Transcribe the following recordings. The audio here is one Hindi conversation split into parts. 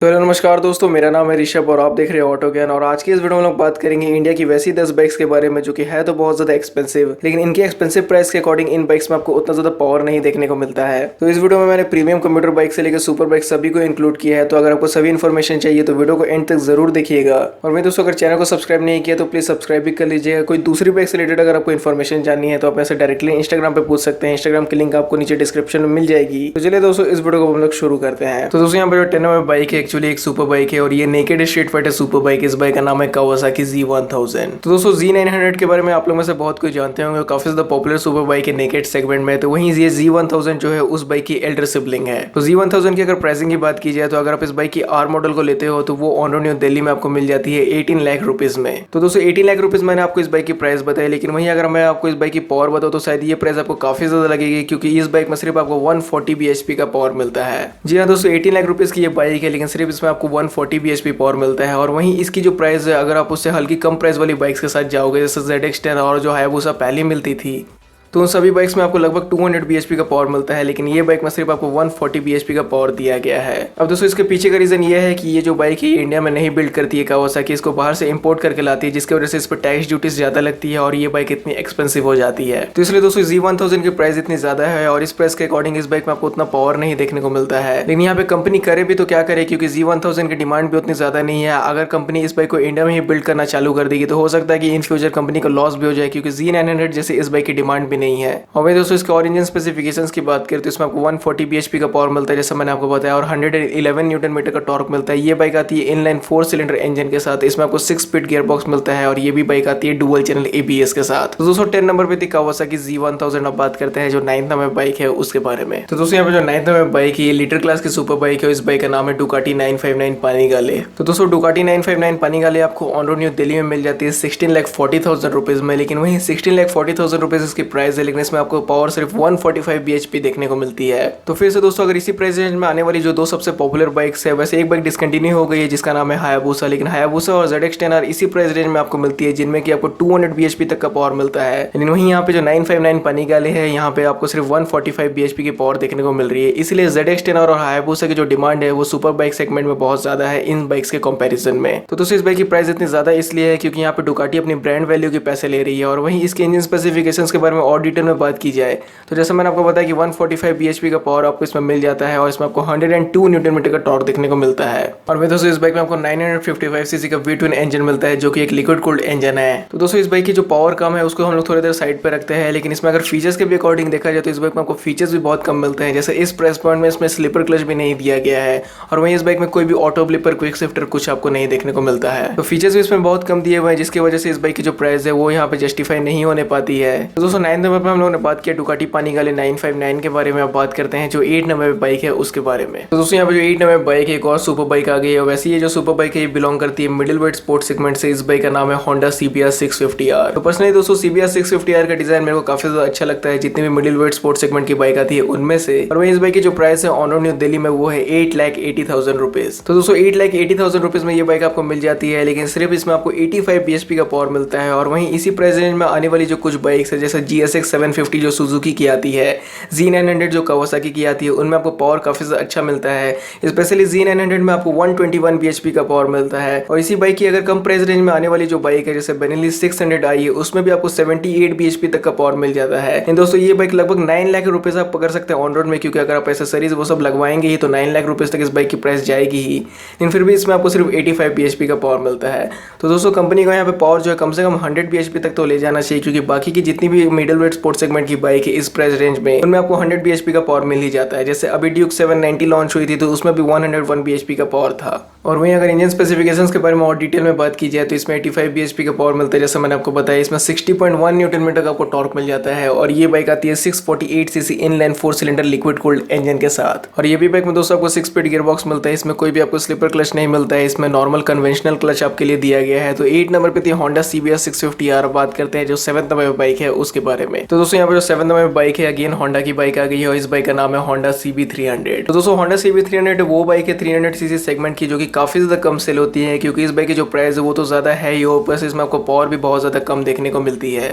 तो हेलो नमस्कार दोस्तों, मेरा नाम है ऋषभ और आप देख रहे हैं ऑटो ज्ञान। और आज की इस वीडियो में हम लोग बात करेंगे इंडिया की वैसी 10 बाइक्स के बारे में जो कि है तो बहुत ज़्यादा एक्सपेंसिव, लेकिन इनके एक्सपेंसिव प्राइस के अकॉर्डिंग इन बाइक्स में आपको उतना ज़्यादा पावर नहीं देखने को मिलता है। तो इस वीडियो में मैंने प्रीमियम कंप्यूटर बाइक से लेकर सुपर बाइक सभी को इंक्लूड किया है। तो अगर आपको सभी इन्फॉर्मेशन चाहिए तो वीडियो को एंड तक जरूर देखिएगा। और वहीं दोस्तों, अगर चैनल को सब्सक्राइब नहीं किया तो प्लीज सब्सक्राइब भी कर लीजिएगा। कोई दूसरी बाइक से रिलेटेड अगर आपको इन्फॉर्मेशन जाननी है तो आप ऐसे डायरेक्टली इंस्टाग्राम पे पूछ सकते हैं। इंस्टाग्राम की लिंक आपको नीचे डिस्क्रिप्शन में मिल जाएगी। तो चलिए दोस्तों, इस वीडियो को हम लोग शुरू करते हैं। तो दोस्तों, यहाँ पर जो 10 नंबर बाइक है एक्चुअली एक सुपर बाइक है और ये naked street fighter super bike. इस बाइक का नाम है कावासाकी Z1000। तो दोस्तों, Z900 के बारे में आप लोग में से बहुत कुछ जानते होंगे, काफी ज्यादा पॉपुलर सुपर बाइक है नेकेड सेगमेंट में। तो वहीं ये Z1000 जो है उस बाइक की एल्डर सिबलिंग है। तो Z1000 की अगर प्राइसिंग की बात की जाए तो अगर आप इस बाइक की आर मॉडल को लेते हो तो वो ऑन रोड न्यू दिल्ली में आपको मिल जाती है 18 लाख रुपीज में। तो दोस्तों 18 लाख रुपीज मैंने आपको इस बाइक की प्राइस बताई, लेकिन वहीं अगर मैं आपको इस बाइक की पावर बताऊं तो शायद ये प्राइस आपको काफी ज्यादा लगेगी, क्योंकि इस बाइक में सिर्फ आपको 140 bhp का पावर मिलता है। जी हाँ दोस्तों, 18 लाख रुपीज की ये बाइक है, लेकिन सिर्फ इसमें आपको 140 bhp पावर मिलता है। और वहीं इसकी जो प्राइस है, अगर आप उससे हल्की कम प्राइस वाली बाइक्स के साथ जाओगे जैसे ZX10 और जो हायाबुसा पहले मिलती थी, तो उन सभी बाइक्स में आपको लगभग 200 bhp का पावर मिलता है, लेकिन ये बाइक में सिर्फ आपको 140 bhp का पावर दिया गया है। अब दोस्तों, इसके पीछे का रीजन ये है कि ये जो बाइक है ये इंडिया में नहीं बिल्ड करती है कावासाकी, इसको बाहर से इंपोर्ट करके लाती है, जिसकी वजह से इस पर टैक्स ड्यूटीज ज्यादा लगती है और ये बाइक इतनी एक्सपेंसिव हो जाती है। तो इसलिए दोस्तों Z1000 की प्राइस इतनी ज्यादा है और इस प्राइस के अकॉर्डिंग इस बाइक में आपको उतना पावर नहीं देखने को मिलता है। लेकिन यहाँ पे कंपनी करे भी तो क्या करे, क्योंकि Z1000 की डिमांड भी उतनी ज्यादा नहीं है। अगर कंपनी इस बाइक को इंडिया में ही बिल्ड करना चालू कर देगी तो हो सकता है कि इन फ्यूचर कंपनी को लॉस भी हो जाए, क्योंकि Z900 जैसे इस बाइक की डिमांड भी नहीं है। और दोस्तों, इसके और इंजन स्पेसिफिकेशंस की बात करें तो इसमें आपको 140 bhp का पावर मिलता है, जैसे मैंने आपको बताया, और 111 न्यूटन मीटर का टॉर्क मिलता है। ये बाइक आती है इनलाइन 4 सिलेंडर इंजन के साथ। इसमें आपको 6 स्पीड गियर बॉक्स मिलता है और ये भी बाइक आती है डुअल चैनल ABS के साथ। तो दोस्तों 10 नंबर पे थी कावासाकी Z1000। अब बात करते हैं जो 9th नंबर बाइक है उसके बारे में। तो दोस्तों, यहाँ पे जो 9th नंबर बाइक है ये लीटर क्लास की सुपर बाइक है। इस बाइक का नाम है डुकाटी 959 पानीगाले। तो दोस्तों डुकाटी 959 पानीगाले आपको ऑन रोड न्यू दिल्ली में मिल जाती है 16,40,000 रुपीज में, लेकिन वही 16,40,000 रुपीज इसकी प्राइस है, लेकिन इसमें आपको पावर सिर्फ 145 bhp देखने को मिलती है। तो फिर से दोस्तों, अगर इसी प्राइस रेंज में आने वाली जो दो सबसे पॉपुलर बाइक्स है, वैसे एक बाइक डिसकंटिन्यू हो गई है जिसका नाम है हायाबुसा, लेकिन हायाबुसा और ZX10R इसी प्राइस रेंज में आपको मिलती है, जिनमें कि आपको 200 bhp तक का पावर मिलता है। लेकिन वहीं यहाँ पे जो 959 पानीगाले है यहाँ पे आपको सिर्फ 145 bhp की पावर देखने को मिल रही है। इसलिए ZX10R और हायाबुसा की जो डिमांड है वो सुपर बाइक सेगमेंट में बहुत ज्यादा है इन बाइक्स के कंपैरिजन में। तो दोस्तों, इस बाइक की प्राइस इतनी ज्यादा इसलिए है क्योंकि यहाँ पे डुकाटी अपनी ब्रांड वैल्यू के पैसे ले रही है। और वहीं इसके इंजन स्पेसिफिकेशंस के बारे में और डिटेल में बात की जाए तो जैसे मैंने आपको बताया कि 145 bhp का पावर आपको इसमें मिल जाता है और इसमें आपको 102 न्यूटन मीटर का टॉर्क देखने को मिलता है। और वहीं दोस्तों, इस बाइक में आपको 955 सीसी का V12 इंजन मिलता है, जो कि एक लिक्विड कूल्ड इंजन है। तो दोस्तों, इस बाइक की जो पावर कम है उसको हम लोग थोड़ी देर साइड पे रखते हैं, लेकिन इसमें अगर फीचर्स के भी अकॉर्डिंग देखा जाए तो इस बाइक में आपको फीचर्स भी बहुत कम मिलते हैं। जैसे इस प्राइस पॉइंट में इसमें स्लीपर क्लच भी नहीं दिया गया है, और वहीं इस बाइक में कोई भी ऑटो ब्लिपर क्विक शिफ्टर कुछ आपको नहीं देखने को मिलता है। तो फीचर्स भी इसमें बहुत कम दिए हुए हैं, जिसकी वजह से इस बाइक की जो प्राइस है वो यहाँ पे जस्टिफाई नहीं होने पाती है। तो दोस्तों 9th नंबर पर हम लोगों ने बात किया डुकाटी पानीगाले 959 के बारे में। अब बात करते हैं जो 8 नंबर बाइक है उसके बारे में। तो दोस्तों, यहाँ पे जो 8 नंबर बाइक है एक और सुपर बाइक आ गई है। वैसे ये जो सुपर बाइक है ये बिलोंग करती है मिडिल वेट स्पोर्ट सेगमेंट से। इस बाइक का नाम है होंडा CBR 650R। तो पर्सनली दोस्तों CBR 650R का डिजाइन मेरे को काफी ज्यादा अच्छा लगता है जितनी भी मिडिल वेट स्पोर्ट सेगमेंट की बाइक आती है उनमें से। और वहीं इस बाइक की जो प्राइस है ऑन रोड न्यू दिल्ली में वो है 8,80,000 रुपीज। तो दोस्तों 8,80,000 रुपीज में ये बाइक आपको मिल जाती है, लेकिन सिर्फ इसमें आपको 85 bhp का पावर मिलता है। और वहीं इसी प्राइस रेंज में आने वाली जो कुछ बाइक्स है जैसे GSX 750 जो सुजुकी की आती है, Z900 जो कावासाकी की आती है, उनमें आपको पावर काफी ज्यादा अच्छा मिलता है। स्पेशली Z900 में आपको 121 bhp का पावर मिलता है। और इसी बाइक की अगर कम प्राइस रेंज में आने वाली जो बाइक है जैसे बेनेली 600 आई है, उसमें भी आपको 78 bhp तक का पावर मिल जाता है। इन दोस्तों ये बाइक लगभग 9 लाख रुपए आप पकड़ सकते हैं ऑन रोड में, क्योंकि अगर आप एसेसरीज वो सब लगवाएंगे ही तो 9 लाख रुपए तक इस बाइक की प्राइस जाएगी ही। लेकिन फिर भी इसमें आपको सिर्फ 85 bhp का पावर मिलता है। तो दोस्तों कंपनी को यहाँ पे पावर जो है कम से कम 100 bhp तक तो ले जाना चाहिए, क्योंकि बाकी की जितनी भी मिडिल वेट स्पोर्ट सेगमेंट की बाइक है इस प्राइस रेंज में उनमें आपको 100 bhp का पावर मिल ही जाता है। जैसे अभी ड्यूक 790 लॉन्च हुई थी तो उसमें भी 101 bhp का पावर था। और वहीं अगर इंजन स्पेसिफिकेशंस के बारे में और डिटेल में बात की जाए तो इसमें 85 bhp का पावर मिलता है, जैसे मैंने आपको बताया। इसमें 60.1 न्यूटन मीटर का आपको टॉर्क मिल जाता है और ये बाइक आती है 648 CC inline 4 cylinder liquid cooled engine के साथ। और ये भी बाइक में दोस्तों आपको 6 स्पीड गियर बॉक्स मिलता है। इसमें कोई भी आपको स्लीपर क्लच नहीं मिलता है, इसमें नॉर्मल कन्वेंशनल क्लच आपके लिए दिया गया है। तो 8 नंबर पे थी होंडा CBR 650R। बात करते हैं जो 7th नंबर बाइक है उसके बारे में। तो दोस्तों यहाँ पे जो 7th नंबर बाइक है अगेन होंडा की बाइक आ गई है और इस बाइक का नाम है होंडा CB300। तो दोस्तों होंडा CB300 वो बाइक है 300 सीसी सेगमेंट की जो कि काफी ज्यादा कम सेल होती है, क्योंकि इस बाइक की जो प्राइस है वो तो ज्यादा है ही, ऊपर से इसमें आपको पावर भी बहुत ज्यादा कम देखने को मिलती है।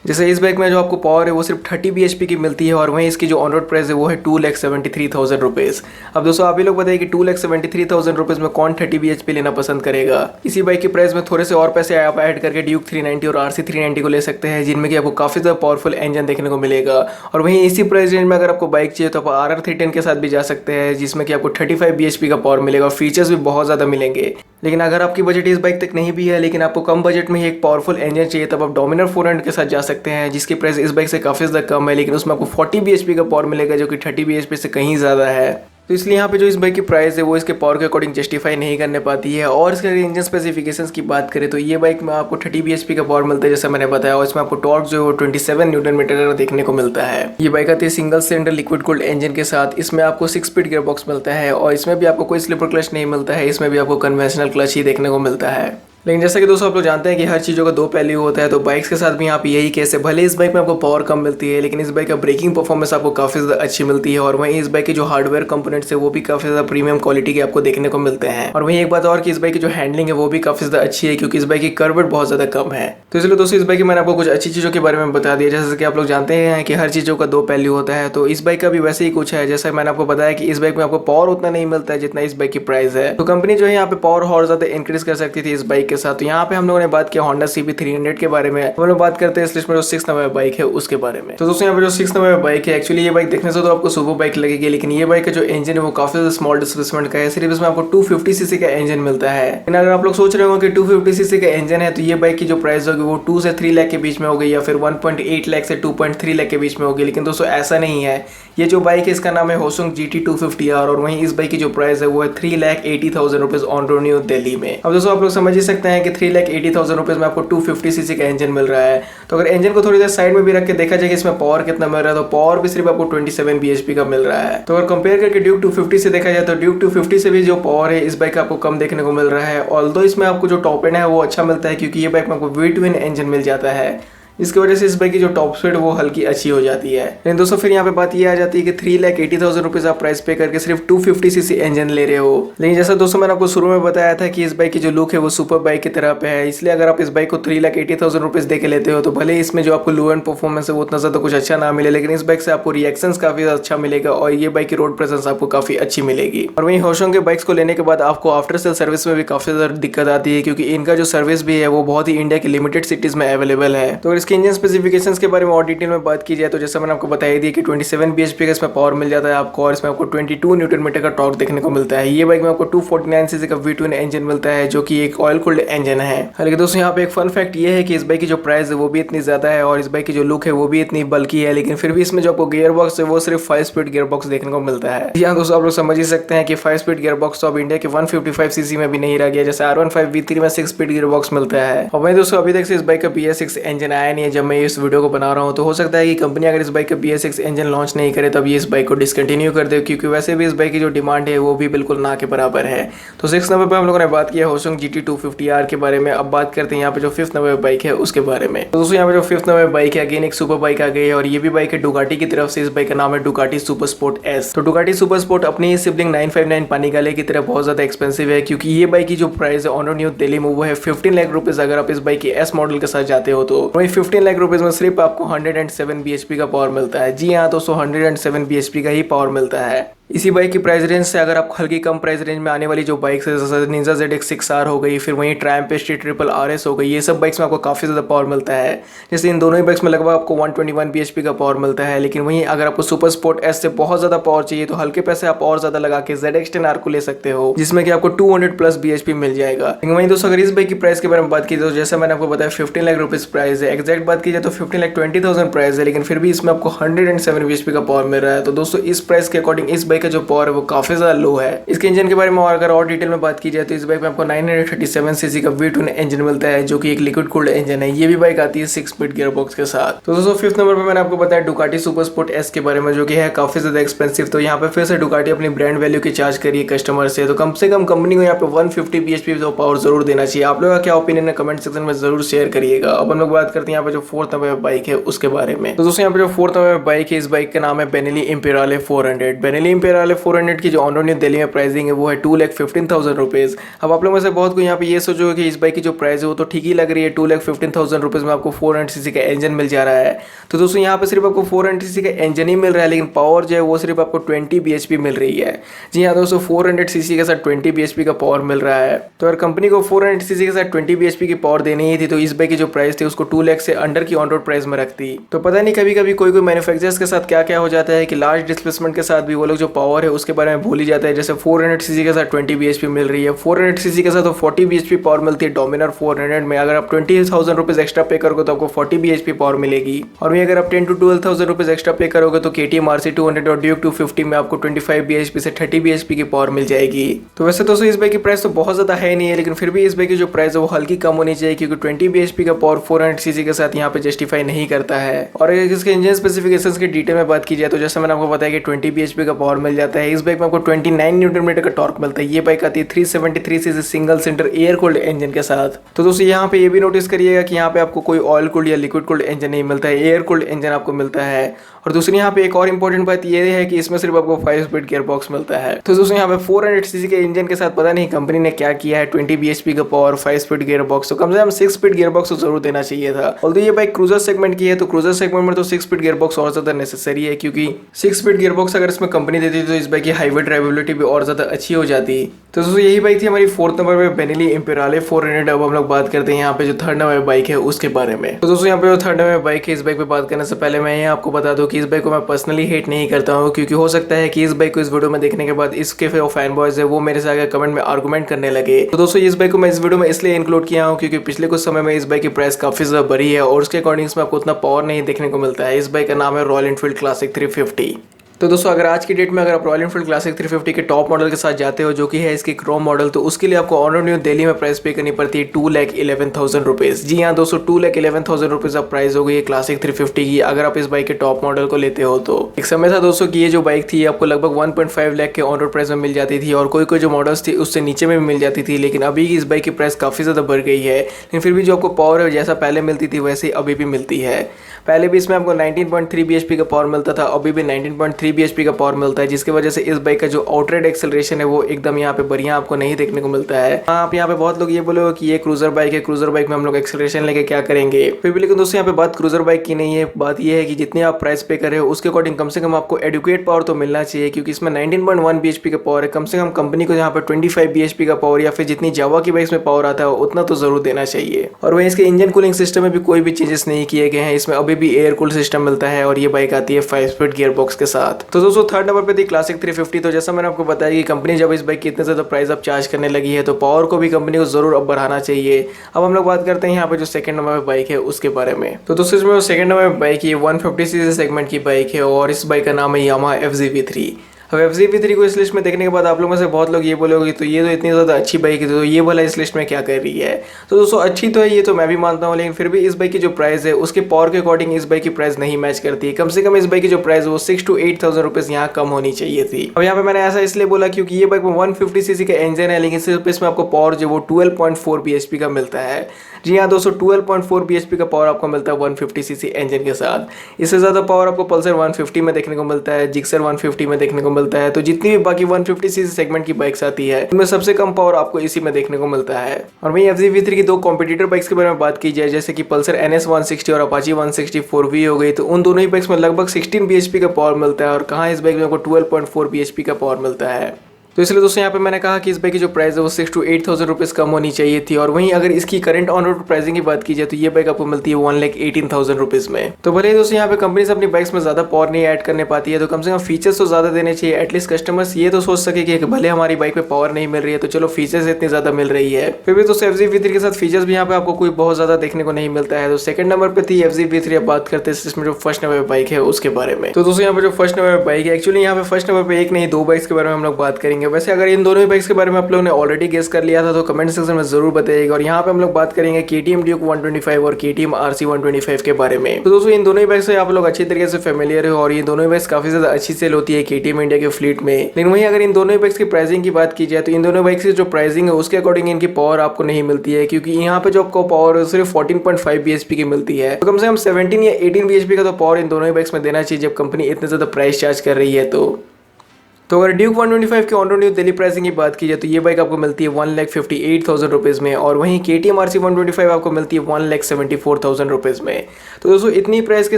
जैसे इस बाइक में जो आपको पावर है वो सिर्फ 30 bhp की मिलती है और वहीं इसकी जो ऑन रोड प्राइस है वो है 2,73,000 रुपीज़। अब दोस्तों आप ही लोग बताइए कि 2,73,000 रुपीज़ में कौन 30 bhp लेना पसंद करेगा। इसी बाइक की प्राइस में थोड़े से और पैसे आप ऐड करके ड्यूक 390 और RC 390 को ले सकते हैं, जिनमें कि आपको काफ़ी ज़्यादा पावरफुल इंजन देखने को मिलेगा। और वहीं इसी प्राइस रेंज में अगर आपको बाइक चाहिए तो आप RR 310 के साथ भी जा सकते हैं, जिसमें कि आपको 35 bhp का पावर मिलेगा और फीचर्स भी बहुत ज़्यादा मिलेंगे। लेकिन अगर आपकी बजट इस बाइक तक नहीं भी है लेकिन आपको कम बजट में ही एक पावरफुल इंजन चाहिए तब आप डोमिनर 400 के साथ जा सकते हैं, जिसकी प्राइस इस बाइक से काफ़ी ज़्यादा कम है, लेकिन उसमें आपको 40 bhp का पावर मिलेगा जो कि 30 bhp से कहीं ज़्यादा है। तो इसलिए यहाँ पे जो इस बाइक की प्राइस है वो इसके पावर के अकॉर्डिंग जस्टिफाई नहीं करने पाती है। और इसके इंजन स्पेसिफिकेशंस की बात करें तो ये बाइक में आपको 30 bhp का पावर मिलता है जैसा मैंने बताया, और इसमें आपको टॉर्क जो है 27 न्यूटन मीटर देखने को मिलता है। ये बाइक आती है single cylinder liquid cooled engine के साथ। इसमें आपको 6 स्पीड गियर बॉक्स मिलता है और इसमें भी आपको कोई स्लिपर क्लच नहीं मिलता है, इसमें भी आपको कन्वेंशनल क्लच ही देखने को मिलता है। लेकिन जैसा कि दोस्तों आप लोग जानते हैं कि हर चीज़ों का दो पहलू होता है, तो बाइक्स के साथ भी यहाँ पे यही केस है। भले इस बाइक में आपको पावर कम मिलती है लेकिन इस बाइक का ब्रेकिंग परफॉर्मेंस आपको काफ़ी ज़्यादा अच्छी मिलती है, और वहीं इस बाइक के जो हार्डवेयर कंपोनेंट्स है वो भी काफ़ी ज़्यादा प्रीमियम क्वालिटी के आपको देखने को मिलते हैं। और वहीं एक बात और कि इस बाइक की जो हैंडलिंग है वो भी काफ़ी ज़्यादा अच्छी है, क्योंकि इस बाइक की कर्व वेट बहुत ज़्यादा कम है। तो इसलिए दोस्तों इस बाइक की मैंने आपको कुछ अच्छी चीज़ों के बारे में बता दिया। जैसे कि आप लोग जानते हैं कि हर चीज़ों का दो पहलू होता है, तो इस बाइक का भी वैसे ही कुछ है। जैसा मैंने आपको बताया कि इस बाइक में आपको पावर उतना नहीं मिलता है जितना इस बाइक की प्राइस है, तो कंपनी जो है यहाँ पे पावर और ज़्यादा इंक्रीज कर सकती थी इस बाइक के साथ। तो यहाँ पे हम लोगों ने बात किया होंडा CB 300 के बारे में। हम लोग बात करते हैं इस लिस्ट में जो 6 नंबर बाइक है उसके बारे में। तो दोस्तों यहाँ पे जो 6 नंबर बाइक है, एक्चुअली ये बाइक देखने से तो आपको सुपर बाइक लगेगी, लेकिन ये बाइक का जो इंजन है वो काफी ज्यादा स्मॉल डिस्प्लेसमेंट का है। सिर्फ इसमें आपको 250 सीसी का इंजन मिलता है। लेकिन अगर आप लोग सोच रहे हो कि 250 सीसी का इंजन है तो ये बाइक की जो प्राइस होगी वो 2 से 3 लाख के बीच में होगी, या फिर 1.8 लाख से 2.3 लाख के बीच में होगी। लेकिन दोस्तों ऐसा नहीं है। ये जो बाइक है इसका नाम है होसुंग GT 250R, और वहीं इस बाइक की जो प्राइस है वो है 3,80,000 rupees on road new Delhi में। अब दोस्तों आप लोग समझ ही सकते हैं कि 3,80,000 रुपीज में आपको 250 सीसी का इंजन मिल रहा है। तो अगर इंजन को थोड़ी देर साइड में भी रख के देखा जाए कि इसमें पावर कितना मिल रहा है, तो पावर भी सिर्फ आपको 27 bhp का मिल रहा है। तो अगर कंपेयर करके ड्यूक 250 से देखा जाए तो ड्यूक 250 से भी जो पावर है इस बाइक का आपको कम देखने को मिल रहा है। ऑल्दो इसमें आपको जो टॉप एंड है वो अच्छा मिलता है, क्योंकि ये बाइक में आपको V-twin इंजन मिल जाता है, इसकी वजह से इस बाइक की जो टॉप स्पीड वो हल्की अच्छी हो जाती है। लेकिन दोस्तों फिर यहाँ पे बात ये आ जाती है कि 3,80,000 रुपीज आप प्राइस पे करके सिर्फ 250 सीसी इंजन ले रहे हो। लेकिन जैसा दोस्तों मैंने आपको शुरू में बताया था कि इस बाइक की जो लुक है वो सुपर बाइक की तरह पे है, इसलिए अगर आप इस बाइक को 3,80,000 रुपीज दे के लेते हो तो भले इसमें जो आपको लो एंड परफॉर्मेंस है वो उतना ज्यादा कुछ अच्छा ना मिले, लेकिन इस बाइक से आपको रिएक्शन काफी अच्छा मिलेगा और ये बाइक की रोड प्रेजेंस आपको काफी अच्छी मिलेगी। और वहीं होशोंग के बाइक्स को लेने के बाद आपको आफ्टर सेल सर्विस में भी काफी ज्यादा दिक्कत आती है, क्योंकि इनका जो सर्विस भी है वो बहुत ही इंडिया की लिमिटेड सिटीज में अवेलेबल है। तो इसके इंजन स्पेसिफिकेशन के बारे में और डिटेल में बात की जाए तो जैसा मैंने आपको बताया दिया कि 27 bhp का इसमें पावर मिल जाता है आपको, और इसमें आपको 22 न्यूटन मीटर का टॉर्क देखने को मिलता है। ये बाइक में आपको 249 सीसी का V-twin इंजन मिलता है, जो कि एक ऑयल कूल्ड इंजन है। हालांकि दोस्तों यहाँ पे एक फन फैक्ट ये है कि इस बाइक की जो प्राइस है वो भी इतनी ज्यादा है और इस बाइक की जो लुक है वो भी इतनी बल्कि है, लेकिन फिर भी इसमें जो आपको गियर बॉक्स है वो सिर्फ 5 स्पीड गियर बॉक्स देखने को मिलता है। यहाँ दोस्तों आप लोग समझ ही सकते हैं कि 5 स्पीड गियर बॉक्स तो अब इंडिया के 155 सीसी में भी नहीं रह गया, जैसे R15 V3 में 6 स्पीड गियर बॉक्स मिलता है। और वहीं दोस्तों अभी तक से इस बाइक का BS6 इंजन आया नहीं है जब मैं इस वीडियो को बना रहा हूँ, तो हो सकता है कि कंपनी अगर इस बाइक का BS6 इंजन लॉन्च नहीं करे तब ये इस बाइक को डिसकंटिन्यू कर दे, क्योंकि वैसे भी इस बाइक की जो डिमांड है वो भी बिल्कुल ना के बराबर है। तो 6 नंबर पे हम लोगों ने बात किया होशुंग GT 250R के बारे में। अब बात करते हैं यहाँ पे जो 5th नंबर बाइक है उसके बारे में। तो दोस्तों यहाँ पे जो 5th नंबर बाइक है अगेन एक सुपर बाइक आ गई है, और ये भी बाइक है डुकाटी की तरफ से। इस बाइक का नाम है डुकाटी सुपर स्पोर्ट S। तो डुकाटी सुपर स्पोर्ट अपनी ही सिबलिंग 959 पानिगाले की तरह बहुत ज्यादा एक्सपेंसिव है, क्योंकि ये बाइक की जो प्राइस है ऑन रोड न्यू दिल्ली में वो है 15 लाख रुपीज अगर आप इस बाइक की S मॉडल के साथ जाते हो। तो वही 15 लाख रुपीज में सिर्फ आपको 107 bhp का पावर मिलता है। जी हाँ दोस्तों 107 bhp का ही पावर मिलता है। इसी बाइक की प्राइस रेंज से अगर आप हल्की कम प्राइस रेंज में आने वाली जो बाइक्स है जैसे निंजा ZX6R हो गई, फिर वहीं ट्रायम्फ ST ट्रिपल RS हो गई, ये सब बाइक्स में आपको काफ़ी ज़्यादा पावर मिलता है। जैसे इन दोनों ही बाइक्स में लगभग आपको 121 bhp का पावर मिलता है। लेकिन वहीं अगर आपको सुपर स्पोर्ट S से बहुत ज़्यादा पावर चाहिए तो हल्के पैसे आप और ज़्यादा लगा के ZX10R को ले सकते हो, जिसमें कि आपको 200+ bhp मिल जाएगा। लेकिन वहीं दोस्तों अगर इस बाइक की प्राइस के बारे में बात की तो जैसे मैंने आपको बताया 15 लाख रुपीज़ प्राइस है। एक्जैक्ट बात की जाए तो 15,20,000 प्राइस है, लेकिन फिर भी इसमें आपको 107 bhp का पावर मिल रहा है। तो दोस्तों इस प्राइस के अकॉर्डिंग इस बाइक का जो पावर है वो काफी ज्यादा लो है। इसके इंजन के बारे में अगर और डिटेल में बात की जाए तो इस बाइक में आपको 937 सीसी का V-twin इंजन मिलता है, जो कि एक लिक्विड कूल्ड इंजन है। ये भी बाइक आती है 6 स्पीड गियर बॉक्स के साथ। तो दोस्तों 5th नंबर पे मैंने आपको बताया डुकाटी सुपर स्पोर्ट S के बारे में, जो कि है काफी ज्यादा एक्सपेंसिव। तो यहाँ पे फिर से डुकाटी अपनी ब्रांड वैल्यू की चार्ज करिए कस्टमर से, तो कम से कम कंपनी को यहाँ पे 150 bhp तो पावर जरूर देना चाहिए। आप लोगों का क्या ओपिनियन है कमेंट सेक्शन में जरूर शेयर करिएगा। अब हम लोग बात करते हैं यहाँ पे जो 4th नंबर बाइक है उसके बारे में। तो दोस्तों यहाँ पे जो 4th नंबर बाइक है इस बाइक का नाम है बेनेली इम्पेराले 400। बेनेली एम्पेयर वाले 400 की जो ऑन रोड न्यू दिल्ली में प्राइसिंग है वो है 2,15,000 रुपीज़। अब आप लोगों में से बहुत कोई यहाँ पे ये सोचोगे कि इस बाइक की जो प्राइस है वो तो ठीक ही लग रही है, 2,15,000 रुपीज़ में आपको 400 सीसी का इंजन मिल जा रहा है। तो दोस्तों यहाँ पे सिर्फ आपको 400 सीसी का इंजन ही मिल रहा है, लेकिन पावर जो है वो सिर्फ आपको 20 bhp मिल रही है। जी हाँ दोस्तों, 400 सीसी के साथ 20 bhp का पावर मिल रहा है। तो अगर कंपनी को 400 सीसी के साथ 20 bhp की पावर देनी ही थी तो इस बाइक की जो प्राइस थी उसको 2 लाख से अंडर की ऑन रोड प्राइस में रखती। तो पता नहीं कभी कभी कोई मैन्युफैक्चरर्स के साथ क्या क्या हो जाता है कि लार्ज डिस्प्लेसमेंट के साथ भी वो लोग जो पावर है उसके बारे में भूल ही जाता है। जैसे 400 सीसी के साथ 20 bhp मिल रही है, 400 सीसी के साथ 40 bhp पावर मिलती है डोमिनर 400 में। अगर आप 20,000 रुपीज एक्स्ट्रा पे करोगे तो आपको 40 bhp पावर मिलेगी। और वहीं अगर आप 10 to 12,000 रुपीज एक्स्ट्रा पे करोगे तो KTM RC200 और ड्यूक 250 में आपको 25 bhp से 30 bhp की पावर मिल जाएगी। तो वैसे दोस्तों इस बाइक की प्राइस तो बहुत ज्यादा है नहीं है, लेकिन फिर भी इस बाइक की जो प्राइस है वो हल्की कम होनी चाहिए, क्योंकि 20 bhp का पावर 400 सीसी के साथ यहाँ पे जस्टिफाई नहीं करता है। और अगर इसके इंजन स्पेसिफिकेशंस की डिटेल में बात की जाए तो जैसे मैंने आपको बताया कि 20 bhp का पावर मिल जाता है। इस बाइक में आपको 29 न्यूटन मीटर का टॉर्क मिलता है। ये बाइक आती है 373 CC single cylinder air cooled engine के साथ। तो दोस्तों यहाँ पे ये भी नोटिस करिएगा कि यहाँ पे आपको कोई ऑयल कूल्ड या लिक्विड कूल्ड इंजन नहीं मिलता है, एयर कूल्ड इंजन आपको मिलता है। और दूसरी यहाँ पे एक और इंपॉर्टेंट बात ये है कि इसमें सिर्फ आपको 5 स्पीड गियर बॉक्स मिलता है। तो दोस्तों यहाँ पे 400 सीसी के इंजन के साथ पता नहीं कंपनी ने क्या किया है, 20 bhp का पावर, 5 स्पीड गियर बॉक्स, तो कम से कम 6 स्पीड गियर बॉक्स तो जरूर देना चाहिए था। ऑल्दो ये बाइक क्रूजर सेगमेंट की है तो क्रूजर सेगमेंट में तो 6 स्पीड गियर बॉक्स और ज्यादा नेसेसरी है, क्योंकि 6 स्पीड गियर बॉक्स अगर इसमें कंपनी देती तो इस बाइक की हाईवे ड्राइवेबिलिटी भी और ज्यादा अच्छी हो जाती। तो दोस्तों यही बाइक थी हमारी 4th नंबर पे बेनेली इम्पेराले 400। अब हम लोग बात करते हैं यहाँ पे जो 3rd नंबर बाइक है उसके बारे में। तो दोस्तों यहाँ पे जो 3rd नंबर बाइक है, इस बाइक पे बात करने से पहले मैं आपको बता दूं कि इस बाइक को मैं पर्सनली हेट नहीं करता हूँ, क्योंकि हो सकता है कि इस बाइक को इस वीडियो में देखने के बाद इसके जो फैन बॉयज है वो मेरे से आगे कमेंट में आर्गुमेंट करने लगे। तो दोस्तों इस बाइक को मैं इस वीडियो में इसलिए इंक्लूड किया हूँ क्योंकि पिछले कुछ समय में इस बाइक की प्राइस काफी ज्यादा बढ़ी है और उसके अकॉर्डिंग इसमें आपको उतना पावर नहीं देखने को मिलता है। इस बाइक का नाम है रॉयल एनफील्ड क्लासिक 350। तो दोस्तों अगर आज की डेट में अगर आप रॉयल एनफील्ड क्लासिक 350 के टॉप मॉडल के साथ जाते हो, जो कि है इसकी क्रोम मॉडल, तो उसके लिए आपको ऑन रोड न्यू दिल्ली में प्राइस पे करनी पड़ती है 2,11,000 रुपीज़। जी हाँ दोस्तों, 2,11,000 रुपीज़ आप प्राइस हो गई है क्लासिक 350 की अगर आप इस बाइक के टॉप मॉडल को लेते हो। तो एक समय था दोस्तों कि ये जो बाइक थी आपको लगभग 1.5 लाख के ऑन रोड प्राइस में मिल जाती थी, और कोई कोई जो मॉडल्स थी उससे नीचे में भी मिल जाती थी। लेकिन अभी इस बाइक की प्राइस काफ़ी ज़्यादा बढ़ गई है, लेकिन फिर भी जो आपको पावर है जैसा पहले मिलती थी वैसे ही अभी भी मिलती है। पहले भी इसमें आपको 19.3 bhp का पावर मिलता था, अभी भी 19.3 bhp का पावर मिलता है, जिसकी वजह से इस बाइक का जो आउटरेड एक्सेलरेशन है वो एकदम यहाँ पे बढ़िया आपको नहीं देखने को मिलता है। आप यहाँ पे बहुत लोग ये बोलोगे कि ये क्रूजर बाइक है, क्रूजर बाइक में हम लोग एक्सेलरेशन लेके क्या करेंगे। फिर भी लेकिन दोस्तों यहाँ पे बात क्रूजर बाइक की नहीं है, बात ये है कि जितनी आप प्राइस पे कर रहे हो उसके अकॉर्डिंग कम से कम आपको एडुकेट पावर तो मिलना चाहिए, क्योंकि इसमें 19.1 bhp का पावर है। कम से कम कंपनी को यहाँ पे 25 bhp का पावर या फिर जितनी जावा की बाइक्स में पावर आता है उतना तो जरूर देना चाहिए। और वहीं इसके इंजन कूलिंग सिस्टम में भी कोई भी चेंजेस नहीं किए गए हैं, इसमें अभी भी एयर कूल्ड सिस्टम मिलता है और ये बाइक आती है 5 स्पीड गियर बॉक्स के साथ। तो दोस्तों 3rd नंबर पे थी क्लासिक 350। तो जैसा मैंने आपको बताया कि कंपनी जब इस बाइक की इतने ज़्यादा प्राइस अब चार्ज करने लगी है तो पावर को भी कंपनी को जरूर अब बढ़ाना चाहिए। अब हम लोग बात करते हैं यहाँ पे जो 2nd नंबर पे बाइक है उसके बारे में। तो दोस्तों इसमें 2nd नंबर पे बाइक ये 150 सीसी सेगमेंट की बाइक है और इस बाइक का नाम है यामाहा FZV3। अब FZV3 को इस लिस्ट में देखने के बाद आप लोगों में से बहुत लोग ये बोलोगे तो ये तो इतनी ज़्यादा अच्छी बाइक है तो ये वाला इस लिस्ट में क्या कर रही है। तो दोस्तों अच्छी तो है, ये तो मैं भी मानता हूँ, लेकिन फिर भी इस बाइक की जो प्राइस है उसके पावर के अकॉर्डिंग इस बाइक की प्राइस नहीं मैच करती है। कम से कम इस बाइक की जो प्राइस है वो 6 to 8,000 रुपीज़ यहाँ कम होनी चाहिए थी। अब यहाँ पे मैंने ऐसा इसलिए बोला क्योंकि ये बाइक में 150 सीसी का इंजन है, लेकिन सिर्फ इसमें आपको पावर जो वो 12.4 bhp का मिलता है। जी हाँ दोस्तों, 12.4 bhp का पावर आपको मिलता है 150 सीसी इंजन के साथ। इससे ज़्यादा पावर आपको पल्सर 150 में देखने को मिलता है, जिक्सर 150 में देखने को मिलता है। तो जितनी भी बाकी 150 सीसी सेगमेंट की बाइक्स आती है उनमें सबसे कम पावर आपको इसी में देखने को मिलता है। और वहीं FZV3 की 2 कॉम्पिटिटर बाइक्स के बारे में बात की जाए, जैसे कि पल्सर NS 160 और अपाची 160 4V हो गई, तो उन दोनों ही बाइक्स में लगभग 16 bhp का पावर मिलता है, और कहाँ इस बाइक में आपको 12.4 bhp का पावर मिलता है। तो इसलिए दोस्तों यहाँ पे मैंने कहा कि इस बाइक की जो प्राइस है वो 6 to 8,000 रुपीज़ कम होनी चाहिए थी। और वहीं अगर इसकी करंट ऑन रोड प्राइसिंग की बात की जाए तो ये बाइक आपको मिलती है 1,18,000 रुपीज़ में। तो भले ही दोस्तों यहाँ पे कंपनी से अपनी बाइक्स में ज़्यादा पावर नहीं ऐड करने पाती है, तो कम से कम फीचर्स तो ज़्यादा देने चाहिए। एटलीस्ट कस्टमर्स ये तो सोच सके कि भले हमारी बाइक पे पावर नहीं मिल रही है तो चलो फीचर्स इतनी ज़्यादा मिल रही है। फिर भी दोस्तों FZV3 के साथ फीचर्स भी यहाँ पे आपको कोई बहुत ज़्यादा देखने को नहीं मिलता है। तो 2nd नंबर पर थी FZV3। अब बात करते हैं इसमें जो 1st नंबर बाइक है उसके बारे में। तो दोस्तों यहाँ पे जो 1st नंबर बाइक है, एक्चुअली यहाँ पे 1st नंबर पे एक नहीं 2 बाइक्स के बारे में हम लोग बात करेंगे। वैसे अगर इन दोनों बाइक्स के बारे में आप लोगों ने ऑलरेडी गेस कर लिया था तो कमेंट सेक्शन में जरूर बताइएगा। और यहाँ पे हम लोग बात करेंगे KTM Duke 125 और KTM RC 125 के बारे में। तो दोस्तों इन दोनों ही बाइक से आप लोग अच्छी तरीके से फेमिलियर हो और ये दोनों ही बाइक्स काफी ज्यादा अच्छी सेल होती है KTM इंडिया के फ्लीट में। लेकिन वहीं अगर इन दोनों ही बाइक्स की प्राइसिंग की बात की जाए तो इन दोनों बाइक्स की जो प्राइसिंग है उसके अकॉर्डिंग इनकी पावर आपको नहीं मिलती है, क्योंकि यहाँ पे जो आपको पावर है सिर्फ 14.5 bhp की मिलती है। तो कम से कम 17 या 18 bhp का तो पावर इन दोनों ही बाइक्स में देना चाहिए जब कंपनी इतने ज्यादा प्राइस चार्ज कर रही है। तो तो अगर ड्यूक 125 के on road new Delhi pricing की बात की जाए तो ये बाइक आपको मिलती है 1,58,000 रुपीज़ में, और वहीं KTM RC 125 आपको मिलती है 1,74,000 रुपीज़ में। तो दोस्तों इतनी प्राइस के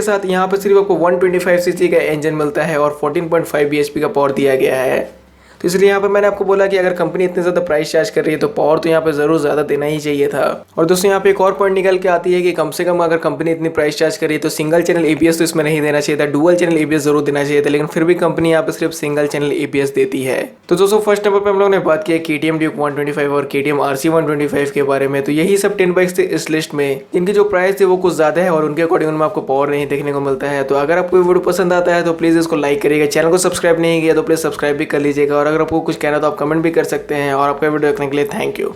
साथ यहाँ पर सिर्फ आपको 125cc का इंजन मिलता है और 14.5 bhp का पावर दिया गया है। तो इसलिए यहाँ पर मैंने आपको बोला कि अगर कंपनी इतने ज़्यादा प्राइस चार्ज कर रही है तो पावर तो यहाँ पर ज़रूर ज़्यादा देना ही चाहिए था। और दोस्तों यहाँ पे एक और पॉइंट निकल के आती है कि कम से कम अगर कंपनी इतनी प्राइस चार्ज कर रही है तो सिंगल चैनल ABS तो इसमें नहीं देना चाहिए था, डुअल चैनल ABS जरूर देना चाहिए था, लेकिन फिर भी कंपनी यहाँ पे सिर्फ सिंगल चैनल ABS देती है। तो दोस्तों फर्स्ट नंबर पर हम लोगों ने बात की KTM ड्यूक 125 और KTM RC 125 के बारे में। तो यही सब 10 बाइक्स थे इस लिस्ट में, इनकी जो प्राइस थे वो कुछ ज़्यादा है और उनके अकॉर्डिंग उनमें आपको पावर नहीं देखने को मिलता है। तो अगर आपको वीडियो पसंद आता है तो प्लीज़ इसको लाइक करिएगा, चैनल को सब्सक्राइब नहीं किया तो प्लीज़ सब्सक्राइब भी कर लीजिएगा, और अगर आपको कुछ कहना तो आप कमेंट भी कर सकते हैं। और आपका वीडियो देखने के लिए थैंक यू।